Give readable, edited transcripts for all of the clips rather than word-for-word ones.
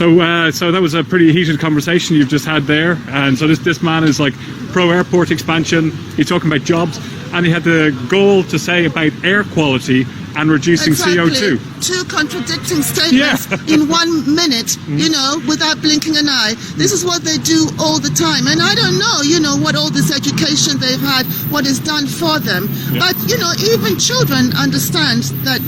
So that was a pretty heated conversation you've just had there. And so this man is like pro-airport expansion. He's talking about jobs. And he had the goal to say about air quality and reducing CO2. Two contradicting statements in 1 minute, without blinking an eye. This is what they do all the time. And I don't know, what all this education they've had, what is done for them. But, even children understand that,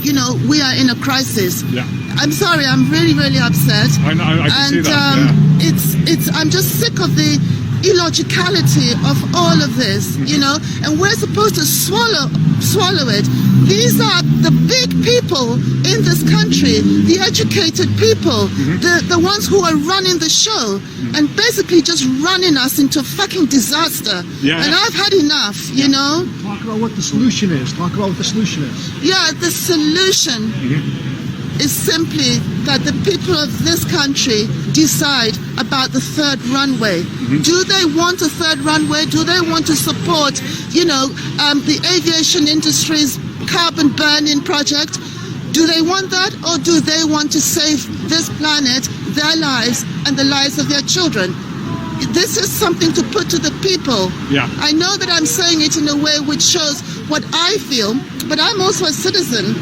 we are in a crisis. Yeah. I'm sorry, I'm really, really upset. I know, I can see that. I'm just sick of the illogicality of all of this, and we're supposed to swallow it. These are the big people in this country, the educated people, the ones who are running the show, and basically just running us into fucking disaster. And I've had enough, Talk about what the solution is. Yeah, the solution is simply that the people of this country decide about the third runway. Do they want a third runway? Do they want to support, the aviation industry's carbon burning project? Do they want that, or do they want to save this planet, their lives, and the lives of their children? This is something to put to the people. I know that I'm saying it in a way which shows what I feel, but I'm also a citizen.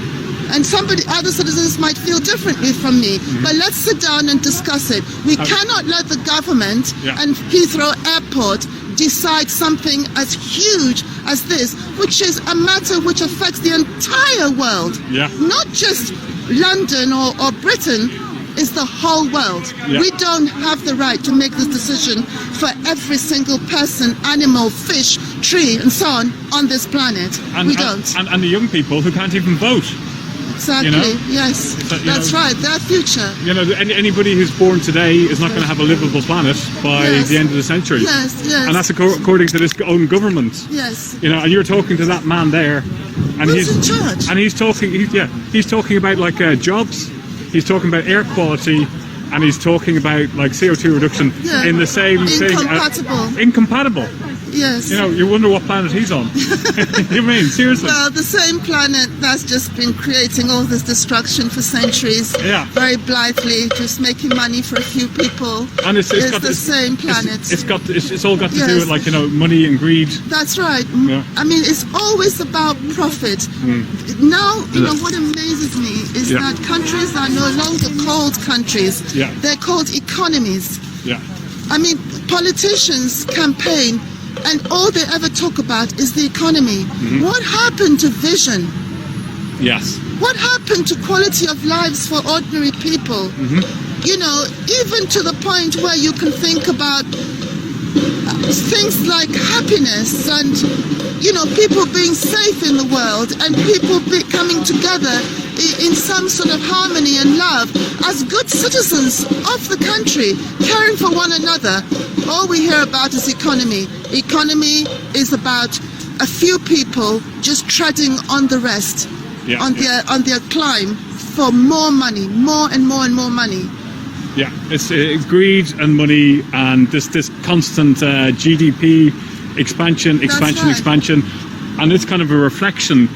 And other citizens might feel differently from me. But let's sit down and discuss it. We cannot let the government and Heathrow Airport decide something as huge as this, which is a matter which affects the entire world. Not just London or Britain, it's the whole world. We don't have the right to make this decision for every single person, animal, fish, tree, and so on this planet. We don't. And the young people who can't even vote. Exactly. Yes, that's right. Their future. Anybody who's born today is not going to have a livable planet by the end of the century. Yes. And that's according to this own government. Yes. And you're talking to that man there, and he's in charge. And he's talking about like jobs. He's talking about air quality, and he's talking about like CO2 reduction in the same thing. Incompatible. Yes. You wonder what planet he's on. You mean, seriously? Well, the same planet that's just been creating all this destruction for centuries. Very blithely, just making money for a few people. And it's the same planet. It's all got to do with money and greed. That's right. I mean, it's always about profit. Now, what amazes me is that countries are no longer called countries. They're called economies. I mean, politicians campaign, and all they ever talk about is the economy. What happened to vision? Yes. What happened to quality of lives for ordinary people? Even to the point where you can think about things like happiness and, people being safe in the world and people coming together in some sort of harmony and love as good citizens of the country, caring for one another. All we hear about is economy. Economy is about a few people just treading on the rest, on their climb for more money, more and more and more money. It's greed and money, and this constant GDP expansion, and it's kind of a reflection.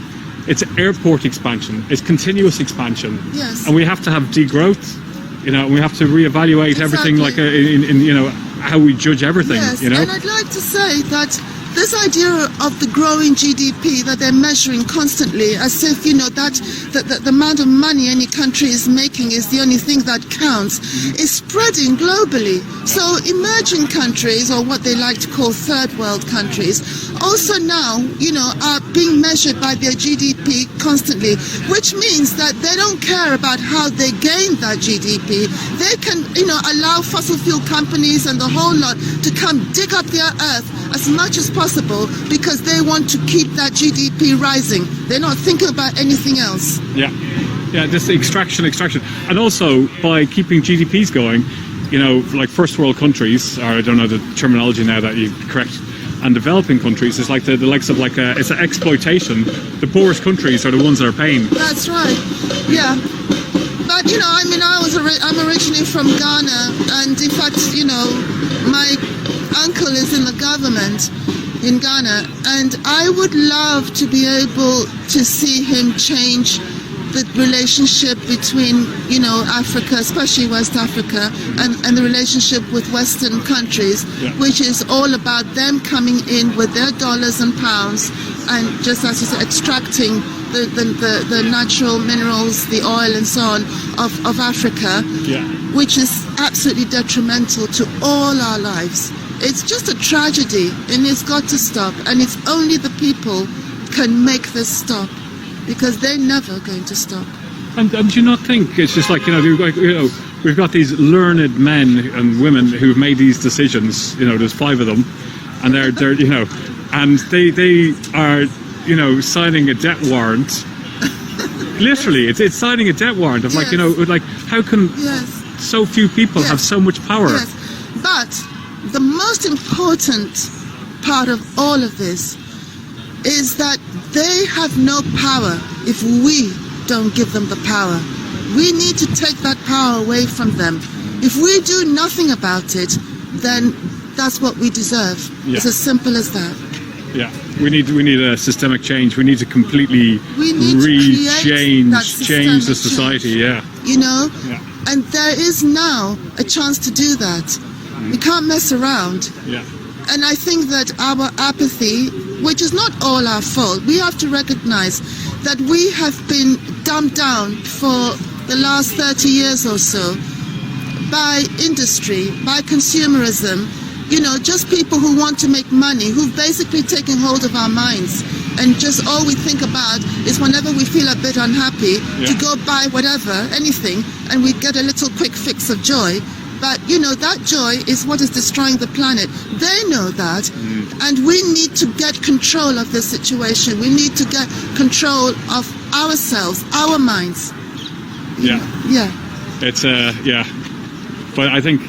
It's airport expansion. It's continuous expansion. Yes. And we have to have degrowth. We have to reevaluate everything, like in how we judge everything. Yes. And I'd like to say that this idea of the growing GDP that they're measuring constantly, as if that the amount of money any country is making is the only thing that counts, is spreading globally. So emerging countries, or what they like to call third world countries, also now are being measured by their GDP constantly, which means that they don't care about how they gain that GDP. They can allow fossil fuel companies and the whole lot to come dig up their earth as much as possible because they want to keep that GDP rising. They're not thinking about anything else. This extraction. And also, by keeping GDPs going, like first world countries, or I don't know the terminology now that you correct, and developing countries, it's like the likes of it's an exploitation. The poorest countries are the ones that are paying. That's right. But I'm originally from Ghana, and in fact, my uncle is in the government in Ghana, and I would love to be able to see him change the relationship between, Africa, especially West Africa, and the relationship with Western countries, which is all about them coming in with their dollars and pounds and just as you said, extracting the natural minerals, the oil and so on of Africa, which is absolutely detrimental to all our lives. It's just a tragedy and it's got to stop, and it's only the people can make this stop, because they're never going to stop. And do you not think it's just like, we've got these learned men and women who've made these decisions, there's 5 of them, and they're and they are, signing a debt warrant. Literally, it's signing a debt warrant of how can so few people have so much power? Yes, but the most important part of all of this is that they have no power if we don't give them the power. We need to take that power away from them. If we do nothing about it, then that's what we deserve. It's as simple as that. Yeah, we need a systemic change. We need to completely change the society. And there is now a chance to do that. We can't mess around. And I think that our apathy, which is not all our fault, we have to recognize that we have been dumbed down for the last 30 years or so by industry, by consumerism, just people who want to make money, who've basically taken hold of our minds. And just all we think about is whenever we feel a bit unhappy, to go buy whatever, anything, and we get a little quick fix of joy. But, that joy is what is destroying the planet. They know that. And we need to get control of this situation. We need to get control of ourselves, our minds. It's, But I think,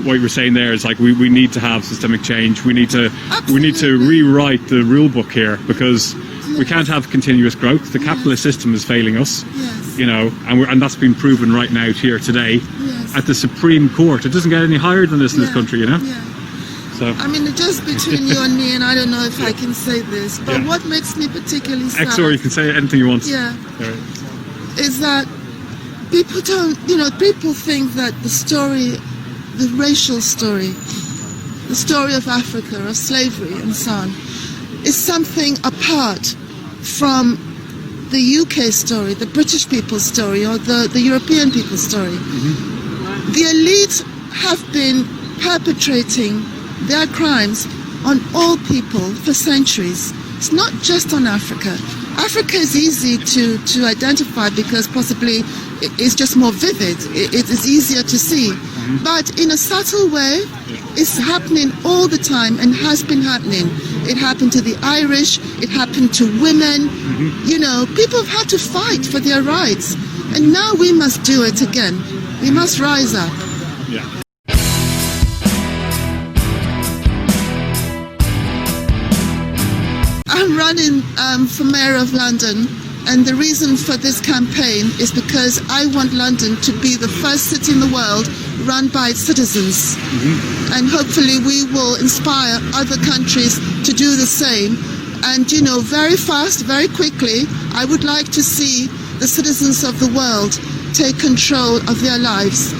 what you were saying there is we need to have systemic change. We need to rewrite the rule book here, because we can't have continuous growth. The capitalist system is failing us. And that's been proven right now here today at the Supreme Court. It doesn't get any higher than this in this country, So I mean, just between you and me, and I don't know if I can say this, but what makes me particularly sad, XOR, you can say anything you want. Is that people don't, people think that the racial story, the story of Africa, of slavery and so on, is something apart from the UK story, the British people's story, or the European people's story. The elite have been perpetrating their crimes on all people for centuries. It's not just on Africa. Africa is easy to identify because possibly it's just more vivid. It is easier to see. But in a subtle way, it's happening all the time and has been happening. It happened to the Irish. It happened to women. People have had to fight for their rights. And now we must do it again. We must rise up. I'm running for Mayor of London, and the reason for this campaign is because I want London to be the first city in the world run by its citizens. And hopefully we will inspire other countries to do the same. And, very fast, very quickly, I would like to see the citizens of the world take control of their lives